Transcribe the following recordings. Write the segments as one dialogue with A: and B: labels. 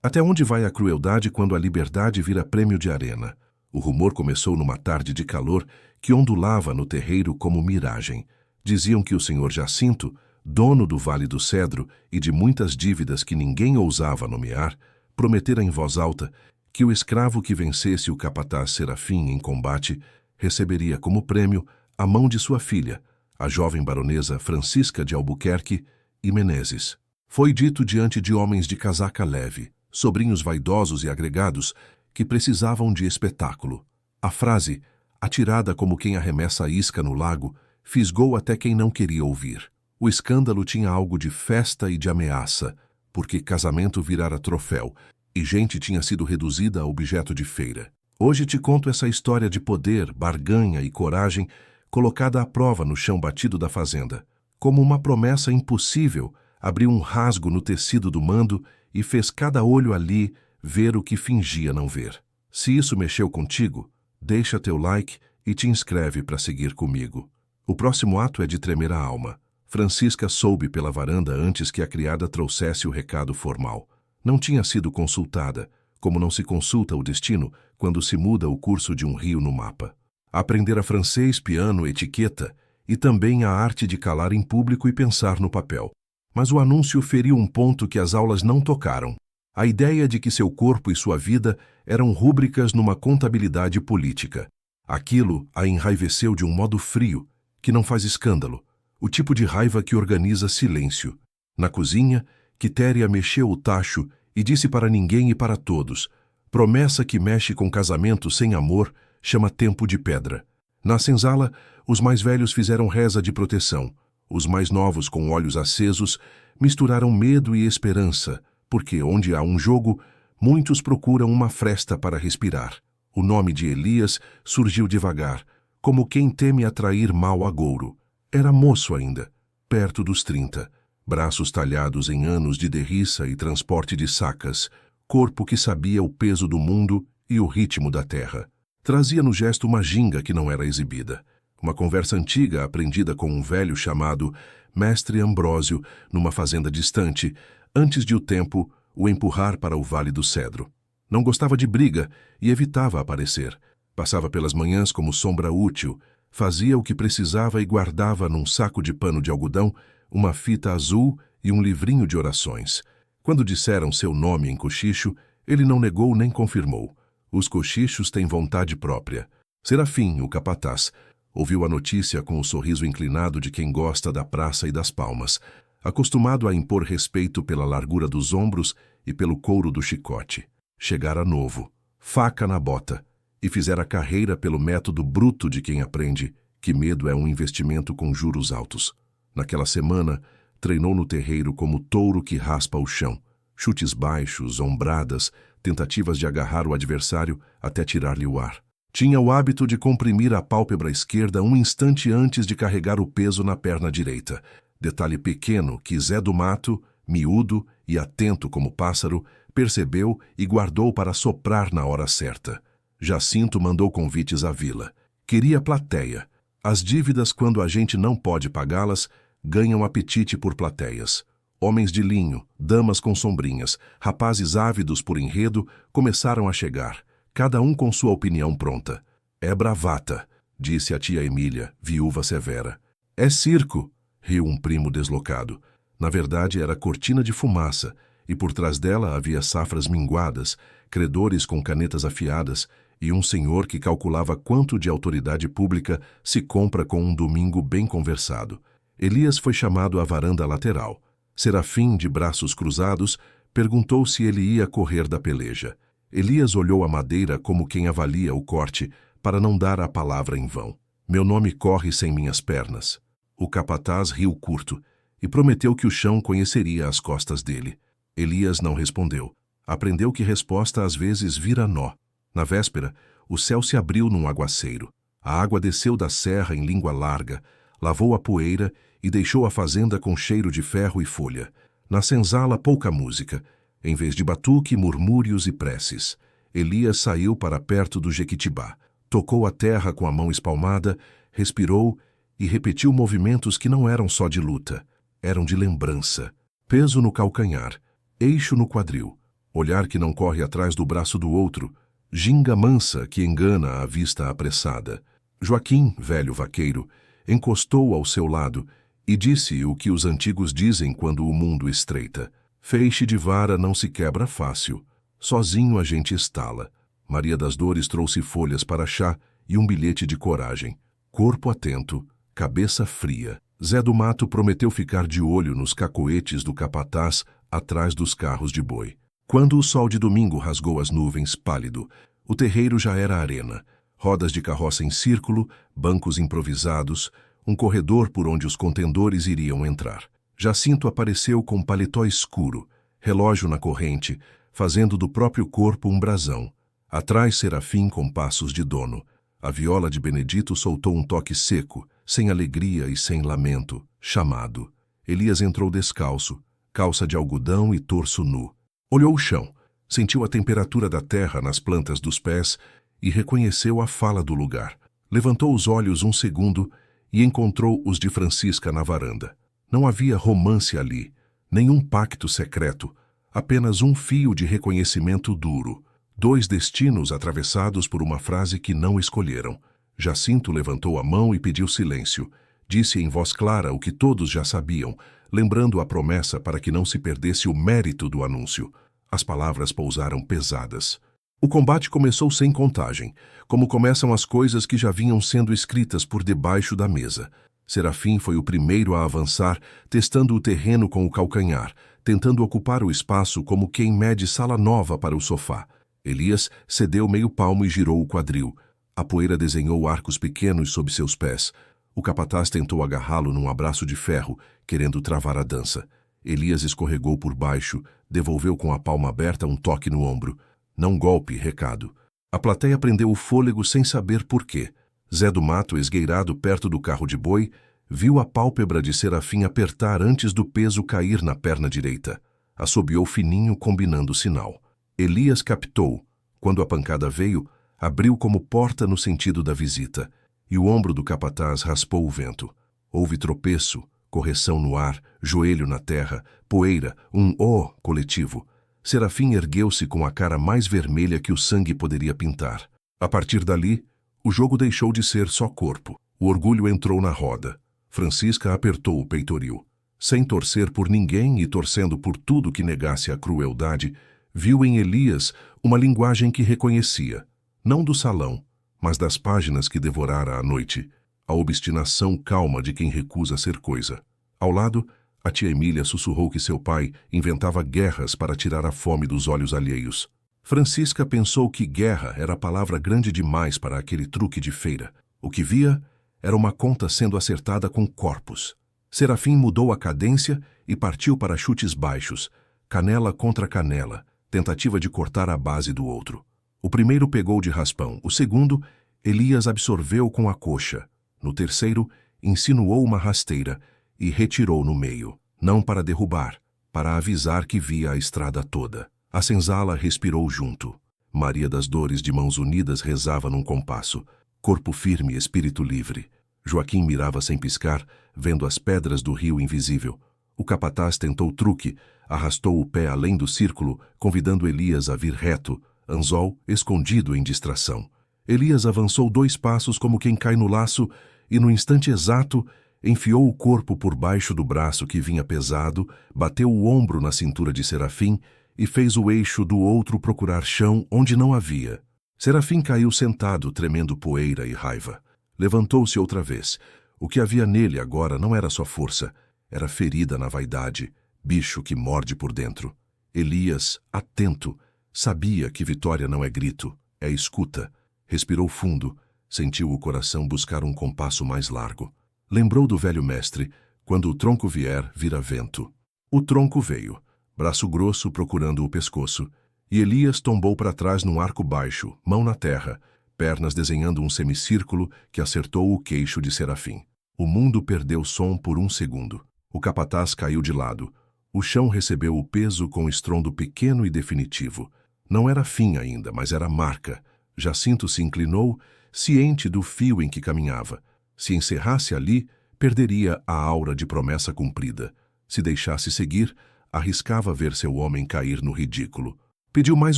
A: Até onde vai a crueldade quando a liberdade vira prêmio de arena? O rumor começou numa tarde de calor que ondulava no terreiro como miragem. Diziam que o senhor Jacinto, dono do Vale do Cedro e de muitas dívidas que ninguém ousava nomear, prometera em voz alta que o escravo que vencesse o capataz Serafim em combate receberia como prêmio a mão de sua filha, a jovem baronesa Francisca de Albuquerque e Menezes. Foi dito diante de homens de casaca leve, sobrinhos vaidosos e agregados, que precisavam de espetáculo. A frase, atirada como quem arremessa a isca no lago, fisgou até quem não queria ouvir. O escândalo tinha algo de festa e de ameaça, porque casamento virara troféu, e gente tinha sido reduzida a objeto de feira. Hoje te conto essa história de poder, barganha e coragem colocada à prova no chão batido da fazenda. Como uma promessa impossível, abriu um rasgo no tecido do mando e fez cada olho ali ver o que fingia não ver. Se isso mexeu contigo, deixa teu like e te inscreve para seguir comigo. O próximo ato é de tremer a alma. Francisca soube pela varanda antes que a criada trouxesse o recado formal. Não tinha sido consultada, como não se consulta o destino quando se muda o curso de um rio no mapa. Aprendera francês, piano, etiqueta e também a arte de calar em público e pensar no papel. Mas o anúncio feriu um ponto que as aulas não tocaram. A ideia de que seu corpo e sua vida eram rúbricas numa contabilidade política. Aquilo a enraiveceu de um modo frio, que não faz escândalo, o tipo de raiva que organiza silêncio. Na cozinha, Quitéria mexeu o tacho e disse para ninguém e para todos: promessa que mexe com casamento sem amor chama tempo de pedra. Na senzala, os mais velhos fizeram reza de proteção. Os mais novos, com olhos acesos, misturaram medo e esperança, porque onde há um jogo, muitos procuram uma fresta para respirar. O nome de Elias surgiu devagar, como quem teme atrair mau agouro. Era moço ainda, perto dos 30, braços talhados em anos de derriça e transporte de sacas, corpo que sabia o peso do mundo e o ritmo da terra. Trazia no gesto uma ginga que não era exibida. Uma conversa antiga aprendida com um velho chamado Mestre Ambrósio numa fazenda distante, antes de o tempo o empurrar para o Vale do Cedro. Não gostava de briga e evitava aparecer. Passava pelas manhãs como sombra útil, fazia o que precisava e guardava num saco de pano de algodão uma fita azul e um livrinho de orações. Quando disseram seu nome em cochicho, ele não negou nem confirmou. Os cochichos têm vontade própria. Serafim, o capataz, ouviu a notícia com o sorriso inclinado de quem gosta da praça e das palmas, acostumado a impor respeito pela largura dos ombros e pelo couro do chicote. Chegara novo, faca na bota, e fizera carreira pelo método bruto de quem aprende que medo é um investimento com juros altos. Naquela semana, treinou no terreiro como touro que raspa o chão, chutes baixos, ombradas, tentativas de agarrar o adversário até tirar-lhe o ar. Tinha o hábito de comprimir a pálpebra esquerda um instante antes de carregar o peso na perna direita. Detalhe pequeno que Zé do Mato, miúdo e atento como pássaro, percebeu e guardou para soprar na hora certa. Jacinto mandou convites à vila. Queria plateia. As dívidas, quando a gente não pode pagá-las, ganham apetite por plateias. Homens de linho, damas com sombrinhas, rapazes ávidos por enredo começaram a chegar, cada um com sua opinião pronta. É bravata, disse a tia Emília, viúva severa. É circo, riu um primo deslocado. Na verdade, era cortina de fumaça, e por trás dela havia safras minguadas, credores com canetas afiadas e um senhor que calculava quanto de autoridade pública se compra com um domingo bem conversado. Elias foi chamado à varanda lateral. Serafim, de braços cruzados, perguntou se ele ia correr da peleja. Elias olhou a madeira como quem avalia o corte, para não dar a palavra em vão. Meu nome corre sem minhas pernas. O capataz riu curto e prometeu que o chão conheceria as costas dele. Elias não respondeu. Aprendeu que resposta às vezes vira nó. Na véspera, o céu se abriu num aguaceiro. A água desceu da serra em língua larga, lavou a poeira e deixou a fazenda com cheiro de ferro e folha. Na senzala, pouca música. Em vez de batuque, murmúrios e preces. Elias saiu para perto do Jequitibá. Tocou a terra com a mão espalmada, respirou e repetiu movimentos que não eram só de luta. Eram de lembrança. Peso no calcanhar, eixo no quadril, olhar que não corre atrás do braço do outro, ginga mansa que engana a vista apressada. Joaquim, velho vaqueiro, encostou ao seu lado e disse o que os antigos dizem quando o mundo estreita: feixe de vara não se quebra fácil, sozinho a gente estala. Maria das Dores trouxe folhas para chá e um bilhete de coragem. Corpo atento, cabeça fria. Zé do Mato prometeu ficar de olho nos cacoetes do capataz atrás dos carros de boi. Quando o sol de domingo rasgou as nuvens pálido, o terreiro já era arena. Rodas de carroça em círculo, bancos improvisados, um corredor por onde os contendores iriam entrar. Jacinto apareceu com paletó escuro, relógio na corrente, fazendo do próprio corpo um brasão. Atrás Serafim com passos de dono. A viola de Benedito soltou um toque seco, sem alegria e sem lamento, chamado. Elias entrou descalço, calça de algodão e torso nu. Olhou o chão, sentiu a temperatura da terra nas plantas dos pés e reconheceu a fala do lugar. Levantou os olhos um segundo e encontrou os de Francisca na varanda. Não havia romance ali, nenhum pacto secreto, apenas um fio de reconhecimento duro. Dois destinos atravessados por uma frase que não escolheram. Jacinto levantou a mão e pediu silêncio. Disse em voz clara o que todos já sabiam, lembrando a promessa para que não se perdesse o mérito do anúncio. As palavras pousaram pesadas. O combate começou sem contagem, como começam as coisas que já vinham sendo escritas por debaixo da mesa. Serafim foi o primeiro a avançar, testando o terreno com o calcanhar, tentando ocupar o espaço como quem mede sala nova para o sofá. Elias cedeu meio palmo e girou o quadril. A poeira desenhou arcos pequenos sob seus pés. O capataz tentou agarrá-lo num abraço de ferro, querendo travar a dança. Elias escorregou por baixo, devolveu com a palma aberta um toque no ombro. Não golpe, recado. A plateia prendeu o fôlego sem saber por quê. Zé do Mato, esgueirado perto do carro de boi, viu a pálpebra de Serafim apertar antes do peso cair na perna direita. Assobiou fininho, combinando o sinal. Elias captou. Quando a pancada veio, abriu como porta no sentido da visita, e o ombro do capataz raspou o vento. Houve tropeço, correção no ar, joelho na terra, poeira, um ó coletivo. Serafim ergueu-se com a cara mais vermelha que o sangue poderia pintar. A partir dali, o jogo deixou de ser só corpo. O orgulho entrou na roda. Francisca apertou o peitoril. Sem torcer por ninguém e torcendo por tudo que negasse a crueldade, viu em Elias uma linguagem que reconhecia, não do salão, mas das páginas que devorara à noite, a obstinação calma de quem recusa ser coisa. Ao lado, a tia Emília sussurrou que seu pai inventava guerras para tirar a fome dos olhos alheios. Francisca pensou que guerra era palavra grande demais para aquele truque de feira. O que via era uma conta sendo acertada com corpos. Serafim mudou a cadência e partiu para chutes baixos, canela contra canela, tentativa de cortar a base do outro. O primeiro pegou de raspão, o segundo, Elias absorveu com a coxa. No terceiro, insinuou uma rasteira e retirou no meio, não para derrubar, para avisar que via a estrada toda. A senzala respirou junto. Maria das Dores, de mãos unidas, rezava num compasso. Corpo firme, espírito livre. Joaquim mirava sem piscar, vendo as pedras do rio invisível. O capataz tentou truque, arrastou o pé além do círculo, convidando Elias a vir reto, anzol escondido em distração. Elias avançou 2 passos como quem cai no laço e, no instante exato, enfiou o corpo por baixo do braço que vinha pesado, bateu o ombro na cintura de Serafim e fez o eixo do outro procurar chão onde não havia. Serafim caiu sentado, tremendo poeira e raiva. Levantou-se outra vez. O que havia nele agora não era só força, era ferida na vaidade, bicho que morde por dentro. Elias, atento, sabia que vitória não é grito, é escuta. Respirou fundo, sentiu o coração buscar um compasso mais largo. Lembrou do velho mestre, quando o tronco vier, vira vento. O tronco veio, braço grosso procurando o pescoço, e Elias tombou para trás num arco baixo, mão na terra, pernas desenhando um semicírculo que acertou o queixo de Serafim. O mundo perdeu som por um segundo. O capataz caiu de lado. O chão recebeu o peso com estrondo pequeno e definitivo. Não era fim ainda, mas era marca. Jacinto se inclinou, ciente do fio em que caminhava. Se encerrasse ali, perderia a aura de promessa cumprida. Se deixasse seguir, arriscava ver seu homem cair no ridículo. Pediu mais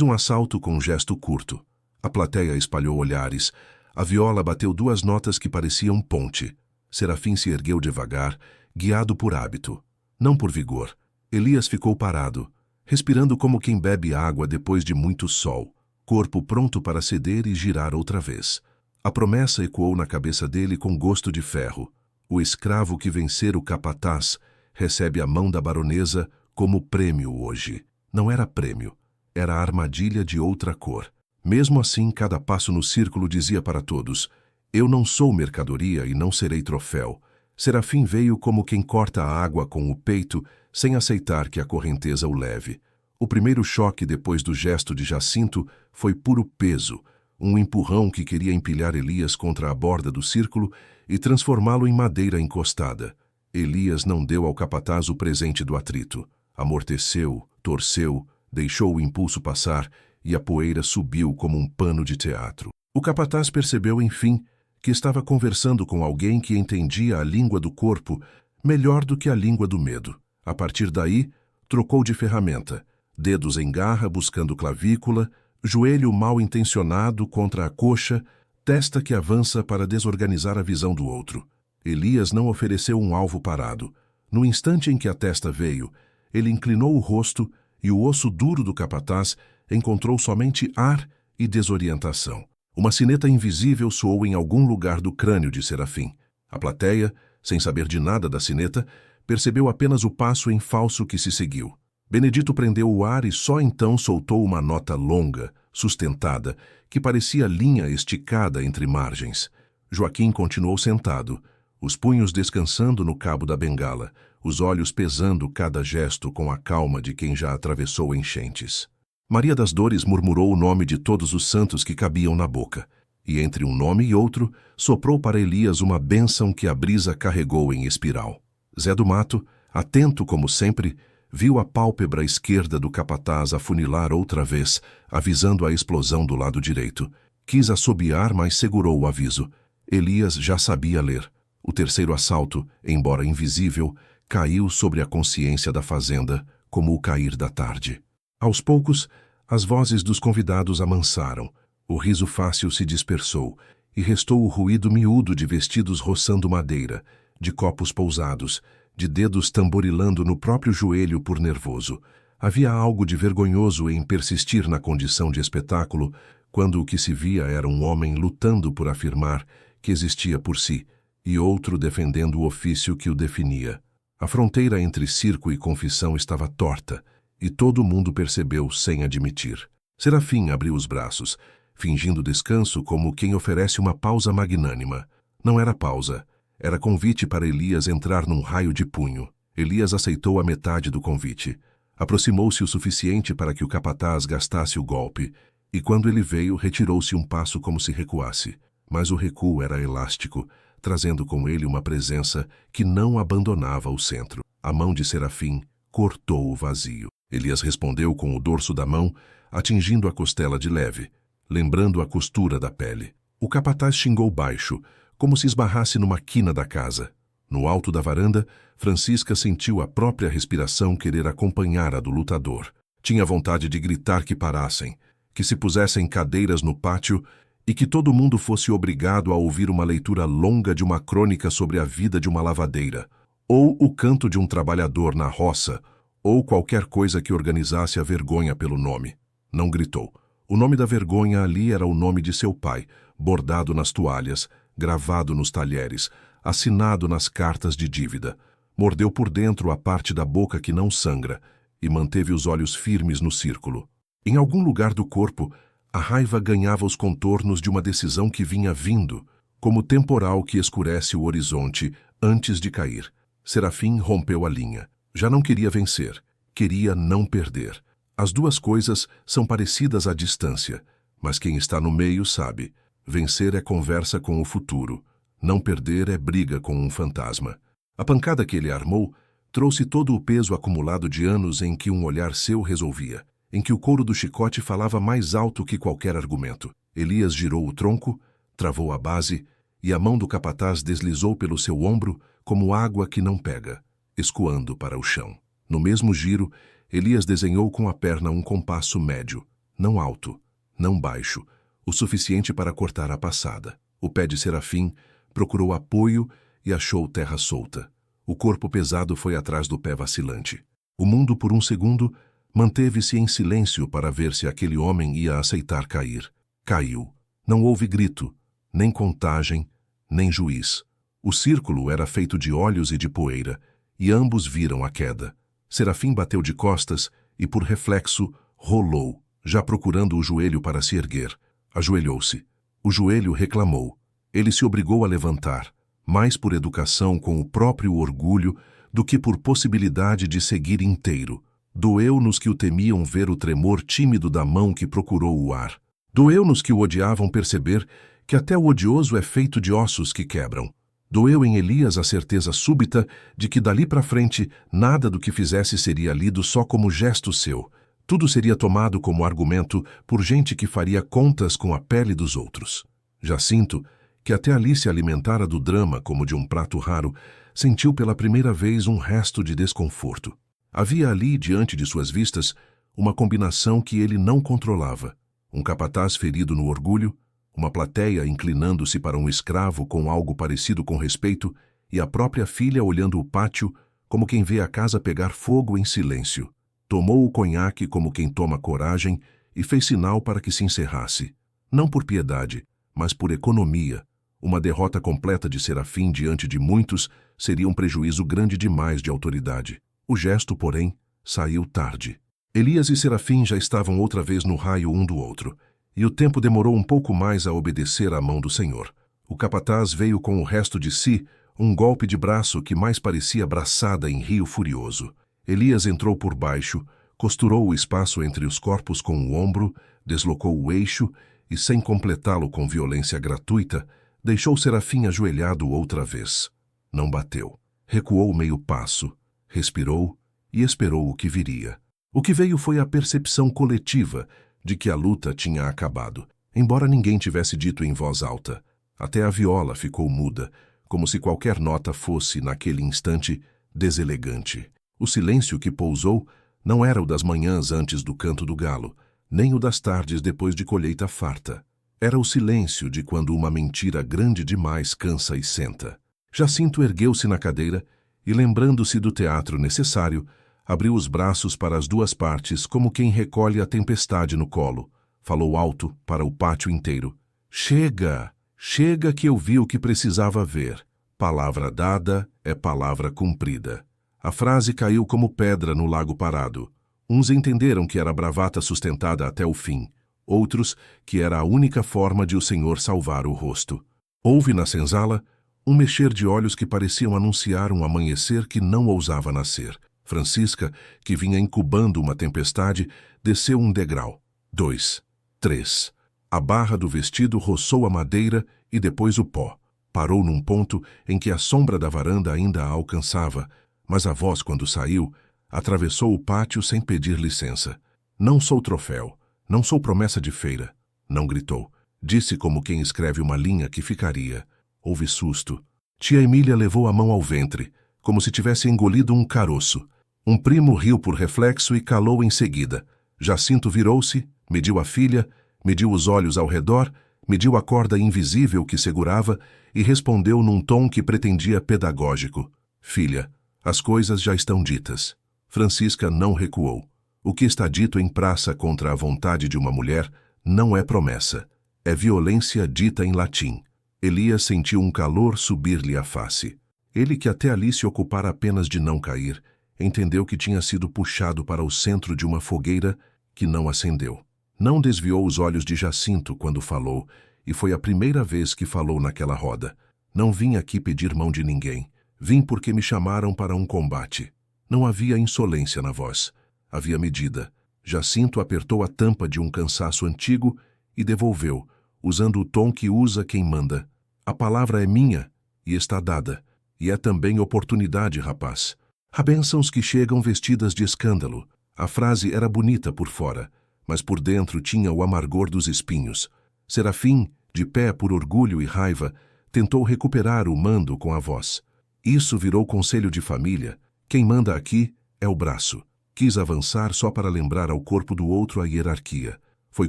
A: um assalto com um gesto curto. A plateia espalhou olhares. A viola bateu 2 notas que pareciam ponte. Serafim se ergueu devagar, guiado por hábito, não por vigor. Elias ficou parado, respirando como quem bebe água depois de muito sol, corpo pronto para ceder e girar outra vez. A promessa ecoou na cabeça dele com gosto de ferro. O escravo que vencer o capataz recebe a mão da baronesa como prêmio hoje. Não era prêmio, era a armadilha de outra cor. Mesmo assim, cada passo no círculo dizia para todos: eu não sou mercadoria e não serei troféu. Serafim veio como quem corta a água com o peito, sem aceitar que a correnteza o leve. O primeiro choque depois do gesto de Jacinto foi puro peso, um empurrão que queria empilhar Elias contra a borda do círculo e transformá-lo em madeira encostada. Elias não deu ao capataz o presente do atrito. Amorteceu, torceu, deixou o impulso passar e a poeira subiu como um pano de teatro. O capataz percebeu, enfim, que estava conversando com alguém que entendia a língua do corpo melhor do que a língua do medo. A partir daí, trocou de ferramenta, dedos em garra buscando clavícula, joelho mal intencionado contra a coxa, testa que avança para desorganizar a visão do outro. Elias não ofereceu um alvo parado. No instante em que a testa veio, ele inclinou o rosto e o osso duro do capataz encontrou somente ar e desorientação. Uma sineta invisível soou em algum lugar do crânio de Serafim. A plateia, sem saber de nada da sineta, percebeu apenas o passo em falso que se seguiu. Benedito prendeu o ar e só então soltou uma nota longa, sustentada, que parecia linha esticada entre margens. Joaquim continuou sentado, os punhos descansando no cabo da bengala, os olhos pesando cada gesto com a calma de quem já atravessou enchentes. Maria das Dores murmurou o nome de todos os santos que cabiam na boca, e entre um nome e outro, soprou para Elias uma bênção que a brisa carregou em espiral. Zé do Mato, atento como sempre, viu a pálpebra esquerda do capataz afunilar outra vez, avisando a explosão do lado direito. Quis assobiar, mas segurou o aviso. Elias já sabia ler. O terceiro assalto, embora invisível, caiu sobre a consciência da fazenda, como o cair da tarde. Aos poucos, as vozes dos convidados amansaram, o riso fácil se dispersou, e restou o ruído miúdo de vestidos roçando madeira, de copos pousados, de dedos tamborilando no próprio joelho por nervoso. Havia algo de vergonhoso em persistir na condição de espetáculo, quando o que se via era um homem lutando por afirmar que existia por si, e outro defendendo o ofício que o definia. A fronteira entre circo e confissão estava torta, e todo mundo percebeu sem admitir. Serafim abriu os braços, fingindo descanso como quem oferece uma pausa magnânima. Não era pausa, era convite para Elias entrar num raio de punho. Elias aceitou a metade do convite. Aproximou-se o suficiente para que o capataz gastasse o golpe, e quando ele veio, retirou-se um passo como se recuasse. Mas o recuo era elástico, trazendo com ele uma presença que não abandonava o centro. A mão de Serafim cortou o vazio. Elias respondeu com o dorso da mão, atingindo a costela de leve, lembrando a costura da pele. O capataz xingou baixo, como se esbarrasse numa quina da casa. No alto da varanda, Francisca sentiu a própria respiração querer acompanhar a do lutador. Tinha vontade de gritar que parassem, que se pusessem cadeiras no pátio e que todo mundo fosse obrigado a ouvir uma leitura longa de uma crônica sobre a vida de uma lavadeira, ou o canto de um trabalhador na roça, ou qualquer coisa que organizasse a vergonha pelo nome. Não gritou. O nome da vergonha ali era o nome de seu pai, bordado nas toalhas, gravado nos talheres, assinado nas cartas de dívida. Mordeu por dentro a parte da boca que não sangra e manteve os olhos firmes no círculo. Em algum lugar do corpo, a raiva ganhava os contornos de uma decisão que vinha vindo, como temporal que escurece o horizonte antes de cair. Serafim rompeu a linha. Já não queria vencer, queria não perder. As duas coisas são parecidas à distância, mas quem está no meio sabe. Vencer é conversa com o futuro, não perder é briga com um fantasma. A pancada que ele armou trouxe todo o peso acumulado de anos em que um olhar seu resolvia, em que o couro do chicote falava mais alto que qualquer argumento. Elias girou o tronco, travou a base, e a mão do capataz deslizou pelo seu ombro como água que não pega, escoando para o chão. No mesmo giro, Elias desenhou com a perna um compasso médio, não alto, não baixo, o suficiente para cortar a passada. O pé de Serafim procurou apoio e achou terra solta. O corpo pesado foi atrás do pé vacilante. O mundo, por um segundo, manteve-se em silêncio para ver se aquele homem ia aceitar cair. Caiu. Não houve grito, nem contagem, nem juiz. O círculo era feito de olhos e de poeira, e ambos viram a queda. Serafim bateu de costas e, por reflexo, rolou, já procurando o joelho para se erguer. Ajoelhou-se. O joelho reclamou. Ele se obrigou a levantar, mais por educação com o próprio orgulho do que por possibilidade de seguir inteiro. Doeu nos que o temiam ver o tremor tímido da mão que procurou o ar. Doeu nos que o odiavam perceber que até o odioso é feito de ossos que quebram. Doeu em Elias a certeza súbita de que dali para frente nada do que fizesse seria lido só como gesto seu. Tudo seria tomado como argumento por gente que faria contas com a pele dos outros. Jacinto, que até ali se alimentara do drama como de um prato raro, sentiu pela primeira vez um resto de desconforto. Havia ali, diante de suas vistas, uma combinação que ele não controlava. Um capataz ferido no orgulho, uma plateia inclinando-se para um escravo com algo parecido com respeito e a própria filha olhando o pátio como quem vê a casa pegar fogo em silêncio. Tomou o conhaque como quem toma coragem e fez sinal para que se encerrasse. Não por piedade, mas por economia. Uma derrota completa de Serafim diante de muitos seria um prejuízo grande demais de autoridade. O gesto, porém, saiu tarde. Elias e Serafim já estavam outra vez no raio um do outro, e o tempo demorou um pouco mais a obedecer à mão do Senhor. O capataz veio com o resto de si, um golpe de braço que mais parecia braçada em rio furioso. Elias entrou por baixo, costurou o espaço entre os corpos com o ombro, deslocou o eixo e, sem completá-lo com violência gratuita, deixou Serafim ajoelhado outra vez. Não bateu. Recuou meio passo, respirou e esperou o que viria. O que veio foi a percepção coletiva de que a luta tinha acabado, embora ninguém tivesse dito em voz alta. Até a viola ficou muda, como se qualquer nota fosse, naquele instante, deselegante. O silêncio que pousou não era o das manhãs antes do canto do galo, nem o das tardes depois de colheita farta. Era o silêncio de quando uma mentira grande demais cansa e senta. Jacinto ergueu-se na cadeira e, lembrando-se do teatro necessário, abriu os braços para as duas partes como quem recolhe a tempestade no colo. Falou alto para o pátio inteiro. Chega! Chega que eu vi o que precisava ver. Palavra dada é palavra cumprida. A frase caiu como pedra no lago parado. Uns entenderam que era bravata sustentada até o fim. Outros, que era a única forma de o Senhor salvar o rosto. Houve na senzala um mexer de olhos que pareciam anunciar um amanhecer que não ousava nascer. Francisca, que vinha incubando uma tempestade, desceu um degrau. 2, 3. A barra do vestido roçou a madeira e depois o pó. Parou num ponto em que a sombra da varanda ainda a alcançava, mas a voz, quando saiu, atravessou o pátio sem pedir licença. Não sou troféu. Não sou promessa de feira. Não gritou. Disse como quem escreve uma linha que ficaria. Houve susto. Tia Emília levou a mão ao ventre, como se tivesse engolido um caroço. Um primo riu por reflexo e calou em seguida. Jacinto virou-se, mediu a filha, mediu os olhos ao redor, mediu a corda invisível que segurava e respondeu num tom que pretendia pedagógico. Filha, as coisas já estão ditas. Francisca não recuou. O que está dito em praça contra a vontade de uma mulher não é promessa. É violência dita em latim. Elias sentiu um calor subir-lhe a face. Ele, que até ali se ocupara apenas de não cair, entendeu que tinha sido puxado para o centro de uma fogueira que não acendeu. Não desviou os olhos de Jacinto quando falou, e foi a primeira vez que falou naquela roda. Não vim aqui pedir mão de ninguém. Vim porque me chamaram para um combate. Não havia insolência na voz. Havia medida. Jacinto apertou a tampa de um cansaço antigo e devolveu, usando o tom que usa quem manda. A palavra é minha e está dada. E é também oportunidade, rapaz. Há bênçãos que chegam vestidas de escândalo. A frase era bonita por fora, mas por dentro tinha o amargor dos espinhos. Serafim, de pé por orgulho e raiva, tentou recuperar o mando com a voz. Isso virou conselho de família. Quem manda aqui é o braço. Quis avançar só para lembrar ao corpo do outro a hierarquia. Foi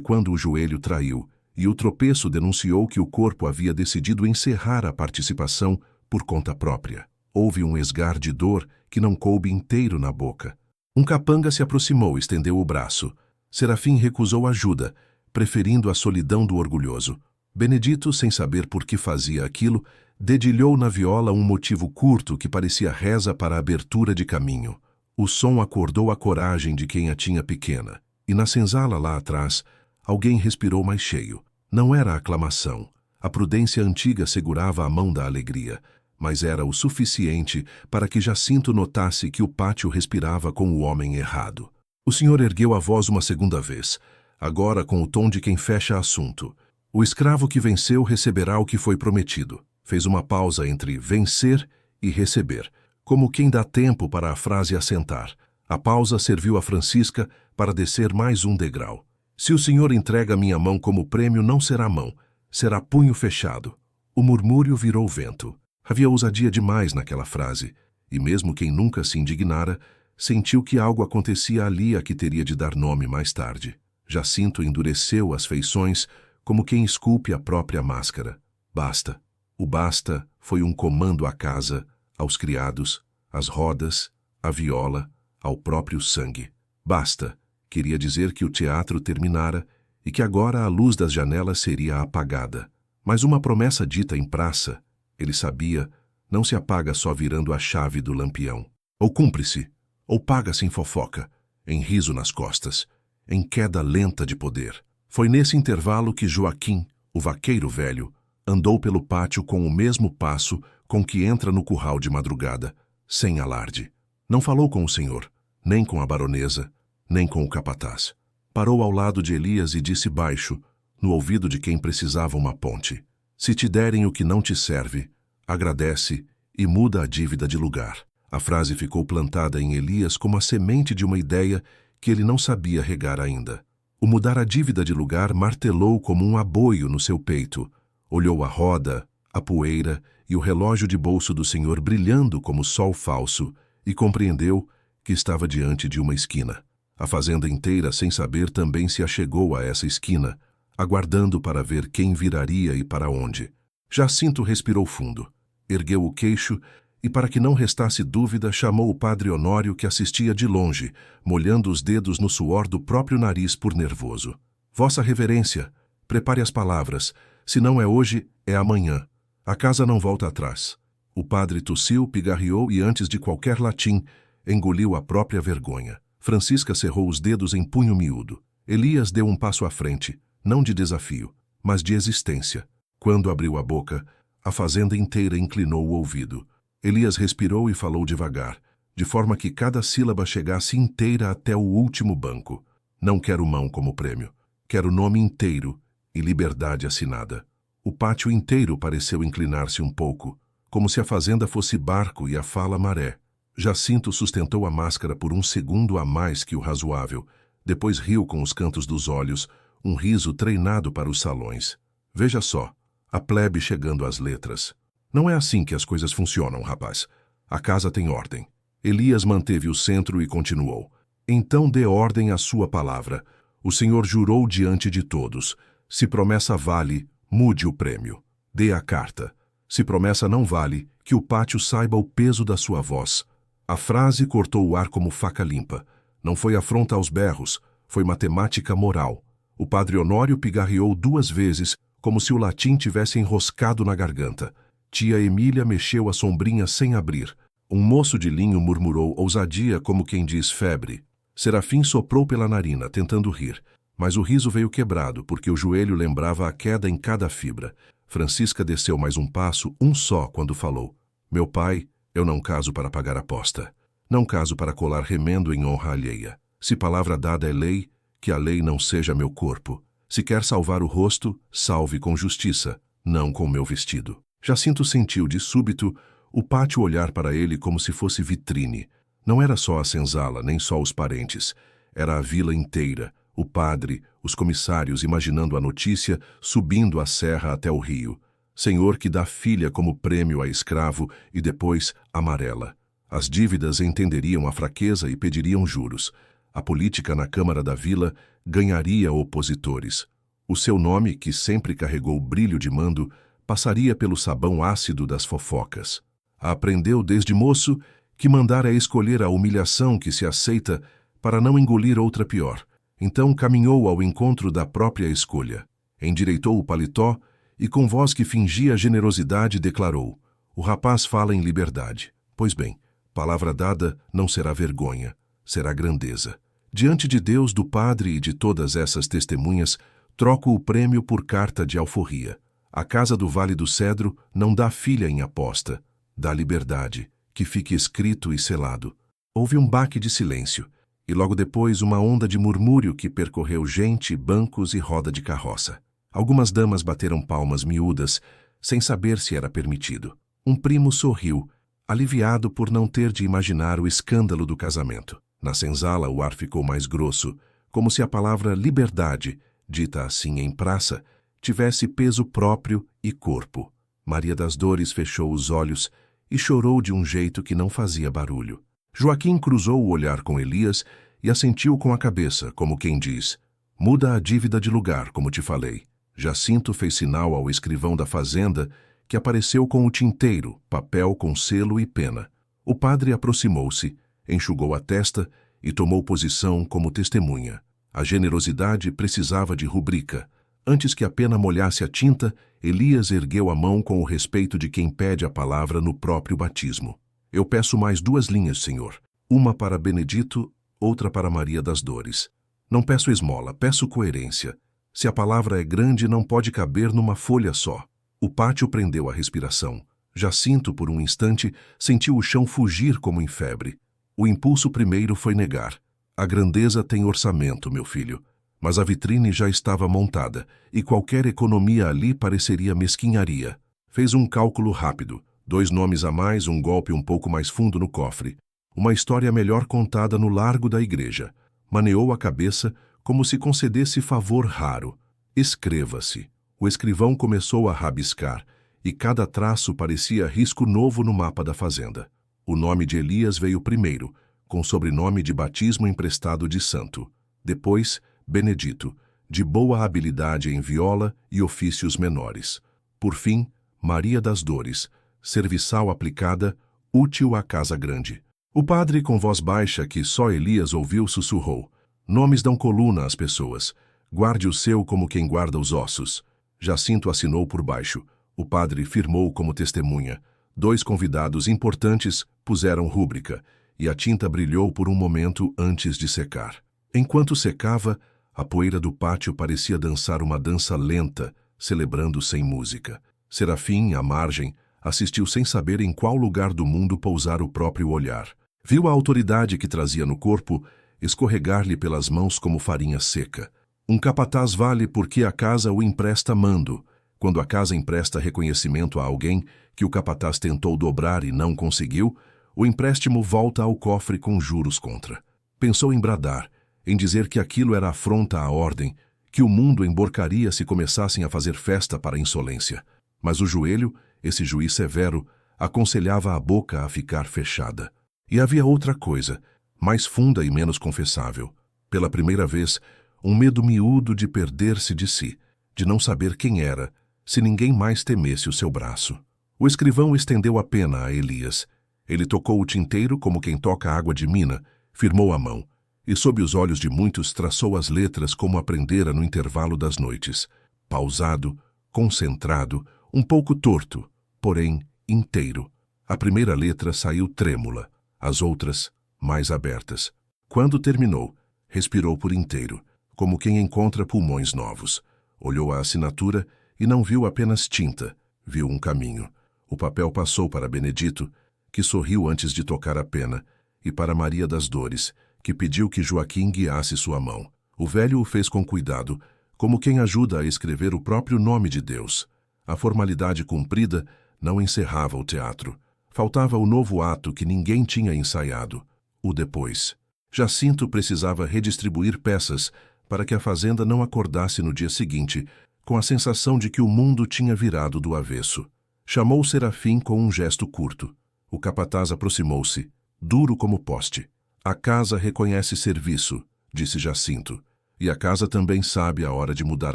A: quando o joelho traiu, e o tropeço denunciou que o corpo havia decidido encerrar a participação por conta própria. Houve um esgar de dor que não coube inteiro na boca. Um capanga se aproximou e estendeu o braço. Serafim recusou ajuda, preferindo a solidão do orgulhoso. Benedito, sem saber por que fazia aquilo, dedilhou na viola um motivo curto que parecia reza para a abertura de caminho. O som acordou a coragem de quem a tinha pequena, e na senzala lá atrás, alguém respirou mais cheio. Não era aclamação. A prudência antiga segurava a mão da alegria, mas era o suficiente para que Jacinto notasse que o pátio respirava com o homem errado. O senhor ergueu a voz uma segunda vez, agora com o tom de quem fecha assunto. O escravo que venceu receberá o que foi prometido. Fez uma pausa entre vencer e receber, como quem dá tempo para a frase assentar. A pausa serviu a Francisca para descer mais um degrau. Se o senhor entrega minha mão como prêmio, não será mão, será punho fechado. O murmúrio virou vento. Havia ousadia demais naquela frase, e mesmo quem nunca se indignara, sentiu que algo acontecia ali a que teria de dar nome mais tarde. Jacinto endureceu as feições, como quem esculpe a própria máscara. Basta. O basta foi um comando à casa, aos criados, às rodas, à viola, ao próprio sangue. Basta queria dizer que o teatro terminara e que agora a luz das janelas seria apagada. Mas uma promessa dita em praça, ele sabia, não se apaga só virando a chave do lampião. Ou cumpre-se, ou paga-se em fofoca, em riso nas costas, em queda lenta de poder. Foi nesse intervalo que Joaquim, o vaqueiro velho, andou pelo pátio com o mesmo passo com que entra no curral de madrugada, sem alarde. Não falou com o senhor, nem com a baronesa, nem com o capataz. Parou ao lado de Elias e disse baixo, no ouvido de quem precisava uma ponte: se te derem o que não te serve, agradece e muda a dívida de lugar. A frase ficou plantada em Elias como a semente de uma ideia que ele não sabia regar ainda. O mudar a dívida de lugar martelou como um aboio no seu peito. Olhou a roda, a poeira e o relógio de bolso do senhor brilhando como sol falso e compreendeu que estava diante de uma esquina. A fazenda inteira, sem saber, também se achegou a essa esquina, aguardando para ver quem viraria e para onde. Jacinto respirou fundo, ergueu o queixo e, para que não restasse dúvida, chamou o padre Honório, que assistia de longe, molhando os dedos no suor do próprio nariz por nervoso. Vossa Reverência, prepare as palavras. Se não é hoje, é amanhã. A casa não volta atrás. O padre tossiu, pigarreou e, antes de qualquer latim, engoliu a própria vergonha. Francisca cerrou os dedos em punho miúdo. Elias deu um passo à frente, não de desafio, mas de existência. Quando abriu a boca, a fazenda inteira inclinou o ouvido. Elias respirou e falou devagar, de forma que cada sílaba chegasse inteira até o último banco. Não quero mão como prêmio. Quero nome inteiro e liberdade assinada. O pátio inteiro pareceu inclinar-se um pouco, como se a fazenda fosse barco e a fala maré. Jacinto sustentou a máscara por um segundo a mais que o razoável. Depois riu com os cantos dos olhos, um riso treinado para os salões. Veja só, a plebe chegando às letras. Não é assim que as coisas funcionam, rapaz. A casa tem ordem. Elias manteve o centro e continuou. Então dê ordem à sua palavra. O senhor jurou diante de todos. Se promessa vale, mude o prêmio. Dê a carta. Se promessa não vale, que o pátio saiba o peso da sua voz. A frase cortou o ar como faca limpa. Não foi afronta aos berros, foi matemática moral. O padre Honório pigarreou 2 vezes, como se o latim tivesse enroscado na garganta. Tia Emília mexeu a sombrinha sem abrir. Um moço de linho murmurou ousadia como quem diz febre. Serafim soprou pela narina, tentando rir. Mas o riso veio quebrado, porque o joelho lembrava a queda em cada fibra. Francisca desceu mais um passo, um só, quando falou. Meu pai, eu não caso para pagar aposta. Não caso para colar remendo em honra alheia. Se palavra dada é lei, que a lei não seja meu corpo. Se quer salvar o rosto, salve com justiça, não com meu vestido. Jacinto sentiu, de súbito, o pátio olhar para ele como se fosse vitrine. Não era só a senzala, nem só os parentes. Era a vila inteira, o padre, os comissários imaginando a notícia, subindo a serra até o rio. Senhor que dá filha como prêmio a escravo e depois amarela. As dívidas entenderiam a fraqueza e pediriam juros. A política na Câmara da Vila ganharia opositores. O seu nome, que sempre carregou brilho de mando, passaria pelo sabão ácido das fofocas. Aprendeu desde moço que mandar é escolher a humilhação que se aceita para não engolir outra pior. Então caminhou ao encontro da própria escolha. Endireitou o paletó e, com voz que fingia generosidade, declarou: "O rapaz fala em liberdade. Pois bem, palavra dada não será vergonha, será grandeza. Diante de Deus, do Padre e de todas essas testemunhas, troco o prêmio por carta de alforria. A casa do Vale do Cedro não dá filha em aposta, dá liberdade, que fique escrito e selado." Houve um baque de silêncio, e logo depois uma onda de murmúrio que percorreu gente, bancos e roda de carroça. Algumas damas bateram palmas miúdas, sem saber se era permitido. Um primo sorriu, aliviado por não ter de imaginar o escândalo do casamento. Na senzala o ar ficou mais grosso, como se a palavra liberdade, dita assim em praça, tivesse peso próprio e corpo. Maria das Dores fechou os olhos e chorou de um jeito que não fazia barulho. Joaquim cruzou o olhar com Elias e assentiu com a cabeça, como quem diz: "Muda a dívida de lugar, como te falei." Jacinto fez sinal ao escrivão da fazenda, que apareceu com o tinteiro, papel com selo e pena. O padre aproximou-se, enxugou a testa e tomou posição como testemunha. A generosidade precisava de rubrica. Antes que a pena molhasse a tinta, Elias ergueu a mão com o respeito de quem pede a palavra no próprio batismo. "Eu peço mais 2 linhas, senhor. Uma para Benedito, outra para Maria das Dores. Não peço esmola, peço coerência. Se a palavra é grande, não pode caber numa folha só." O pátio prendeu a respiração. Jacinto, por um instante, sentiu o chão fugir como em febre. O impulso primeiro foi negar. "A grandeza tem orçamento, meu filho." Mas a vitrine já estava montada, e qualquer economia ali pareceria mesquinharia. Fez um cálculo rápido. 2 nomes a mais, um golpe um pouco mais fundo no cofre. Uma história melhor contada no largo da igreja. Maneou a cabeça como se concedesse favor raro. "Escreva-se." O escrivão começou a rabiscar, e cada traço parecia risco novo no mapa da fazenda. O nome de Elias veio primeiro, com sobrenome de batismo emprestado de santo. Depois, Benedito, de boa habilidade em viola e ofícios menores. Por fim, Maria das Dores, serviçal aplicada, útil à casa grande. O padre, com voz baixa que só Elias ouviu, sussurrou: "Nomes dão coluna às pessoas. Guarde o seu como quem guarda os ossos." Jacinto assinou por baixo. O padre firmou como testemunha. 2 convidados importantes puseram rúbrica, e a tinta brilhou por um momento antes de secar. Enquanto secava, a poeira do pátio parecia dançar uma dança lenta, celebrando sem música. Serafim, à margem, assistiu sem saber em qual lugar do mundo pousar o próprio olhar. Viu a autoridade que trazia no corpo escorregar-lhe pelas mãos como farinha seca. Um capataz vale porque a casa o empresta mando. Quando a casa empresta reconhecimento a alguém que o capataz tentou dobrar e não conseguiu, o empréstimo volta ao cofre com juros contra. Pensou em bradar, em dizer que aquilo era afronta à ordem, que o mundo emborcaria se começassem a fazer festa para a insolência. Mas o joelho, esse juiz severo, aconselhava a boca a ficar fechada. E havia outra coisa, mais funda e menos confessável. Pela primeira vez, um medo miúdo de perder-se de si, de não saber quem era, se ninguém mais temesse o seu braço. O escrivão estendeu a pena a Elias. Ele tocou o tinteiro como quem toca água de mina, firmou a mão, e sob os olhos de muitos traçou as letras como aprendera no intervalo das noites. Pausado, concentrado, um pouco torto, porém inteiro. A primeira letra saiu trêmula, as outras mais abertas. Quando terminou, respirou por inteiro, como quem encontra pulmões novos. Olhou a assinatura e não viu apenas tinta, viu um caminho. O papel passou para Benedito, que sorriu antes de tocar a pena, e para Maria das Dores, que pediu que Joaquim guiasse sua mão. O velho o fez com cuidado, como quem ajuda a escrever o próprio nome de Deus. A formalidade cumprida não encerrava o teatro. Faltava o novo ato que ninguém tinha ensaiado, o depois. Jacinto precisava redistribuir peças para que a fazenda não acordasse no dia seguinte com a sensação de que o mundo tinha virado do avesso. Chamou Serafim com um gesto curto. O capataz aproximou-se, duro como poste. "A casa reconhece serviço", disse Jacinto. E a casa também sabe a hora de mudar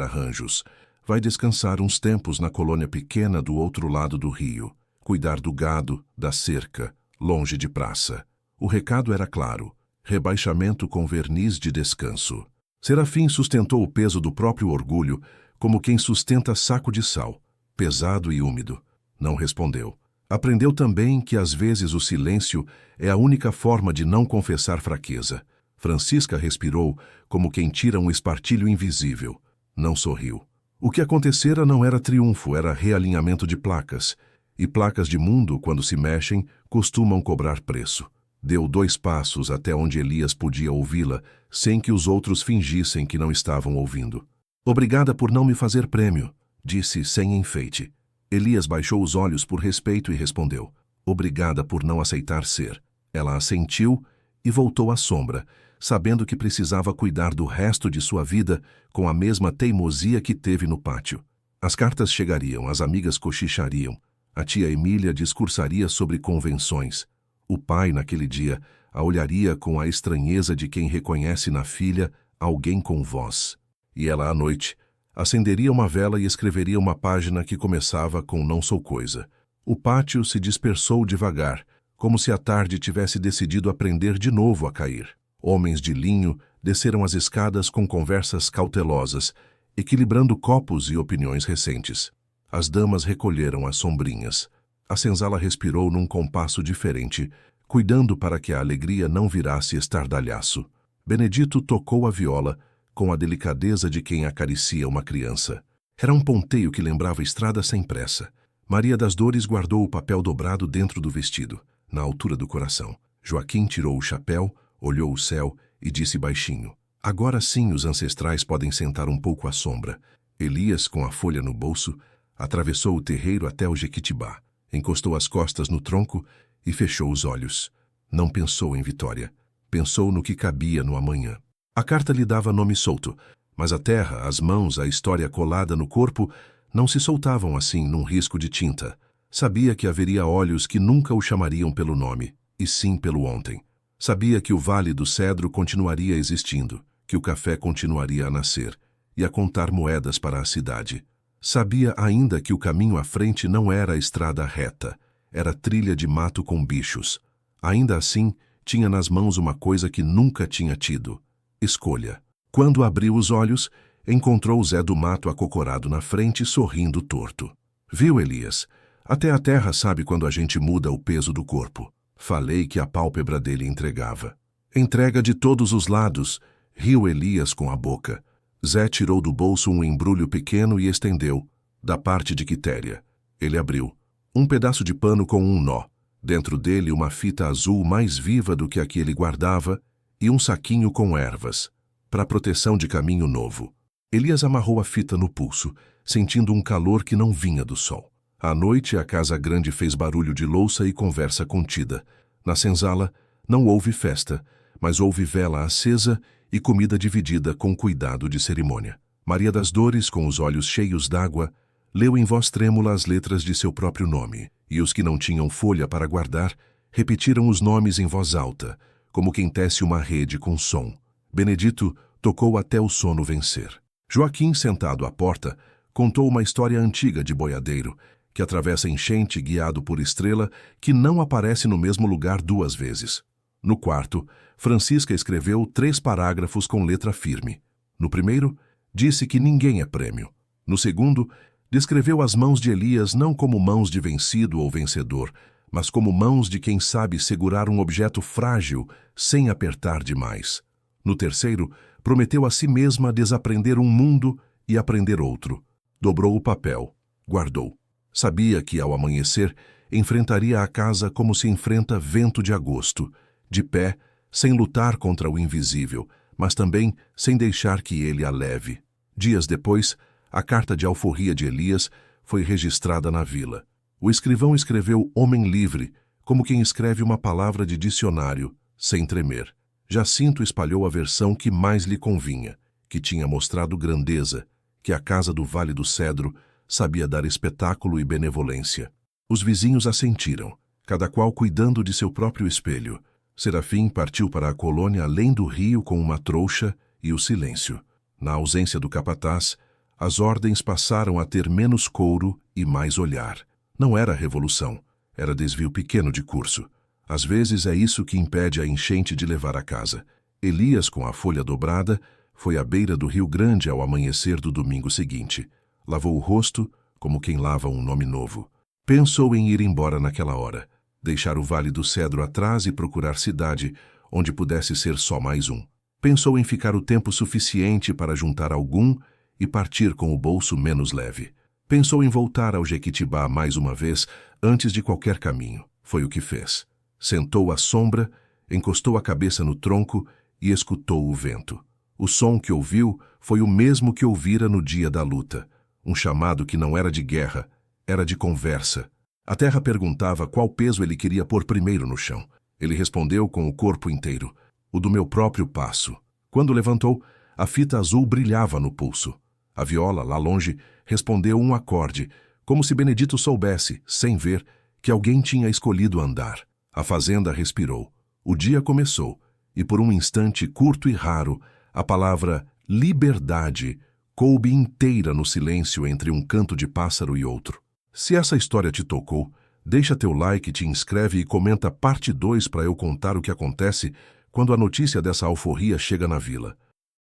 A: arranjos. Vai descansar uns tempos na colônia pequena do outro lado do rio. Cuidar do gado, da cerca, longe de praça. O recado era claro. Rebaixamento com verniz de descanso. Serafim sustentou o peso do próprio orgulho, como quem sustenta saco de sal, pesado e úmido. Não respondeu. Aprendeu também que às vezes o silêncio é a única forma de não confessar fraqueza. Francisca respirou, como quem tira um espartilho invisível. Não sorriu. O que acontecera não era triunfo, era realinhamento de placas. E placas de mundo, quando se mexem, costumam cobrar preço. Deu 2 passos até onde Elias podia ouvi-la, sem que os outros fingissem que não estavam ouvindo. Obrigada por não me fazer prêmio, disse sem enfeite. Elias baixou os olhos por respeito e respondeu. Obrigada por não aceitar ser. Ela assentiu e voltou à sombra, sabendo que precisava cuidar do resto de sua vida com a mesma teimosia que teve no pátio. As cartas chegariam, as amigas cochichariam, a tia Emília discursaria sobre convenções. O pai, naquele dia, a olharia com a estranheza de quem reconhece na filha alguém com voz. E ela, à noite, acenderia uma vela e escreveria uma página que começava com não sou coisa. O pátio se dispersou devagar, como se a tarde tivesse decidido aprender de novo a cair. Homens de linho desceram as escadas com conversas cautelosas, equilibrando copos e opiniões recentes. As damas recolheram as sombrinhas. A senzala respirou num compasso diferente, cuidando para que a alegria não virasse estardalhaço. Benedito tocou a viola, com a delicadeza de quem acaricia uma criança. Era um ponteio que lembrava estrada sem pressa. Maria das Dores guardou o papel dobrado dentro do vestido, na altura do coração. Joaquim tirou o chapéu, olhou o céu e disse baixinho. Agora sim os ancestrais podem sentar um pouco à sombra. Elias, com a folha no bolso, atravessou o terreiro até o Jequitibá. Encostou as costas no tronco e fechou os olhos. Não pensou em vitória. Pensou no que cabia no amanhã. A carta lhe dava nome solto, mas a terra, as mãos, a história colada no corpo não se soltavam assim num risco de tinta. Sabia que haveria olhos que nunca o chamariam pelo nome, e sim pelo ontem. Sabia que o Vale do Cedro continuaria existindo, que o café continuaria a nascer e a contar moedas para a cidade. Sabia ainda que o caminho à frente não era a estrada reta, era trilha de mato com bichos. Ainda assim, tinha nas mãos uma coisa que nunca tinha tido: escolha. Quando abriu os olhos, encontrou Zé do Mato acocorado na frente, sorrindo torto. Viu, Elias? Até a terra sabe quando a gente muda o peso do corpo. Falei que a pálpebra dele entregava. Entrega de todos os lados, riu Elias com a boca. Zé tirou do bolso um embrulho pequeno e estendeu, da parte de Quitéria. Ele abriu. Um pedaço de pano com um nó. Dentro dele uma fita azul mais viva do que a que ele guardava e um saquinho com ervas, para proteção de caminho novo. Elias amarrou a fita no pulso, sentindo um calor que não vinha do sol. À noite, a casa grande fez barulho de louça e conversa contida. Na senzala, não houve festa, mas houve vela acesa e comida dividida com cuidado de cerimônia. Maria das Dores, com os olhos cheios d'água, leu em voz trêmula as letras de seu próprio nome, e os que não tinham folha para guardar repetiram os nomes em voz alta, como quem tece uma rede com som. Benedito tocou até o sono vencer. Joaquim, sentado à porta, contou uma história antiga de boiadeiro, que atravessa enchente guiado por estrela que não aparece no mesmo lugar 2 vezes. No quarto, Francisca escreveu 3 parágrafos com letra firme. No primeiro, disse que ninguém é prêmio. No segundo, descreveu as mãos de Elias não como mãos de vencido ou vencedor, mas como mãos de quem sabe segurar um objeto frágil sem apertar demais. No terceiro, prometeu a si mesma desaprender um mundo e aprender outro. Dobrou o papel, guardou. Sabia que, ao amanhecer, enfrentaria a casa como se enfrenta vento de agosto, de pé, sem lutar contra o invisível, mas também sem deixar que ele a leve. Dias depois, a carta de alforria de Elias foi registrada na vila. O escrivão escreveu homem livre, como quem escreve uma palavra de dicionário, sem tremer. Jacinto espalhou a versão que mais lhe convinha, que tinha mostrado grandeza, que a casa do Vale do Cedro sabia dar espetáculo e benevolência. Os vizinhos assentiram, cada qual cuidando de seu próprio espelho. Serafim partiu para a colônia além do rio com uma trouxa e o silêncio. Na ausência do capataz, as ordens passaram a ter menos couro e mais olhar. Não era revolução, era desvio pequeno de curso. Às vezes é isso que impede a enchente de levar a casa. Elias, com a folha dobrada, foi à beira do Rio Grande ao amanhecer do domingo seguinte. Lavou o rosto, como quem lava um nome novo. Pensou em ir embora naquela hora, deixar o Vale do Cedro atrás e procurar cidade, onde pudesse ser só mais um. Pensou em ficar o tempo suficiente para juntar algum e partir com o bolso menos leve. Pensou em voltar ao Jequitibá mais uma vez, antes de qualquer caminho. Foi o que fez. Sentou à sombra, encostou a cabeça no tronco e escutou o vento. O som que ouviu foi o mesmo que ouvira no dia da luta. Um chamado que não era de guerra, era de conversa. A terra perguntava qual peso ele queria pôr primeiro no chão. Ele respondeu com o corpo inteiro: o do meu próprio passo. Quando levantou, a fita azul brilhava no pulso. A viola, lá longe, respondeu um acorde, como se Benedito soubesse, sem ver, que alguém tinha escolhido andar. A fazenda respirou. O dia começou, e por um instante curto e raro, a palavra liberdade coube inteira no silêncio entre um canto de pássaro e outro. Se essa história te tocou, deixa teu like, te inscreve e comenta parte 2 para eu contar o que acontece quando a notícia dessa alforria chega na vila.